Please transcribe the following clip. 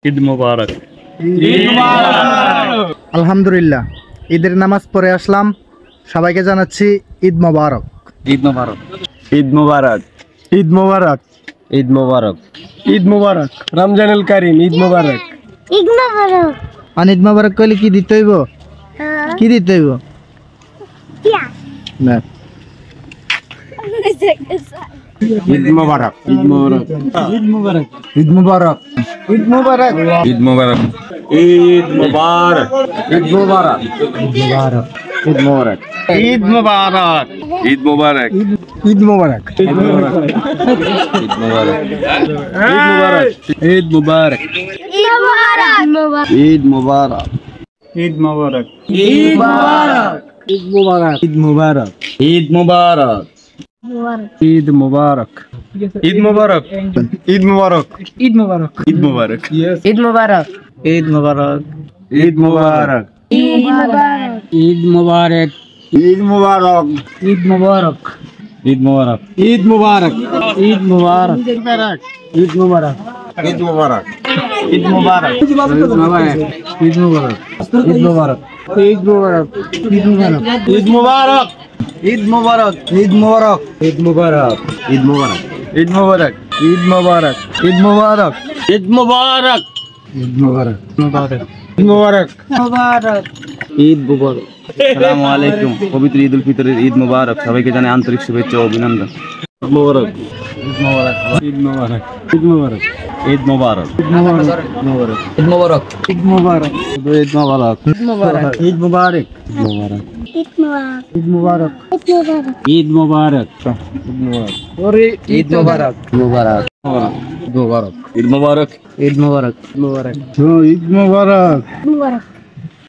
ঈদ মোবারক। আলহামদুলিল্লাহ, ঈদের নামাজ পড়ে আসলাম। সবাইকে জানাচ্ছি ঈদ মোবারক। ঈদ মোবারক। ঈদ মুবারক। ঈদ মোবারক। ঈদ মুবারক। ঈদ মোবারক। রমজানুল কারীম। ঈদ মোবারক। ঈদ মোবারক। ঈদ মোবারক কইলে কি দিতে হইব? কি দিতে হইব? না, ঈদ মুবারক। ঈদ মুবারক। ঈদ মোবারক। ঈদ মোবারক। ঈদ মোবারক। ঈদ মুবারক। ঈদ মুবারক। ঈদ মুবারক। ঈদ মোবারক। ঈদ মুবারক। ঈদ মুবারক। ঈদ মোবারক। ঈদ মুবারক। ঈদ মুবারক। ঈদ মুবারক। ঈদ মুবারক। ঈদ মোবারক। ঈদ মোবারক। ঈদ মোবারক। ঈদ মোবারক। ঈদ মুবারক। ঈদ মোবারক। ঈদ মুবারক। ঈদ মুবারক। ঈদ মোবারক। ঈদ মুবারক। ঈদ মোবারক। ঈদ মোবারক। ঈদ মুবারক। ঈদ মোবারক। ঈদ মুবারক। ঈদ মোবারক। ঈদ মুবারক। ঈদ মোবারক। ঈদ মোবারক। ঈদ মোবারক। ঈদ মুবারক। ঈদ মোবারক। ঈদ মোবারক। ঈদ মোবারক। ঈদ মোবারক। ঈদ মোবারক। ঈদ মোবারক। ঈদ মুবারক। ঈদ মোবারক। ঈদ মোবারক। ঈদ মুবারক। ঈদ মুবারক। ঈদ মুবারক। ঈদ মোবারক। ঈদ মোবারক। ঈদ মুবারক। ঈদ মোবারক। মোবারক। ঈদ মুবারক। মোবারক। ঈদ মুবারক। আসসালামু আলাইকুম। পবিত্র ঈদ উল ফিতরের ঈদ মুবারক। সবাইকে জানাই আন্তরিক শুভেচ্ছা ও অভিনন্দন। মুবারক। ঈদ মোবারক। ঈদ মুবারক। ঈদ মুবারক। ঈদ মুবারক। ঈদ মোবারক। ঈদ মুবারক। ঈদ মোবারক। ঈদ মুবারক। ঈদ মোবারক। ঈদ মোবারক। ঈদ মুবারক। ঈদ মোবারক। ঈদ মোবারক। ঈদ মুবারক। ঈদ মোবারক। মুবারক। মুবারক। ঈদ মুবারক। ঈদ মোবারক। ঈদ মুবারক। মোবারক। ঈদ মুবারক। মোবারক।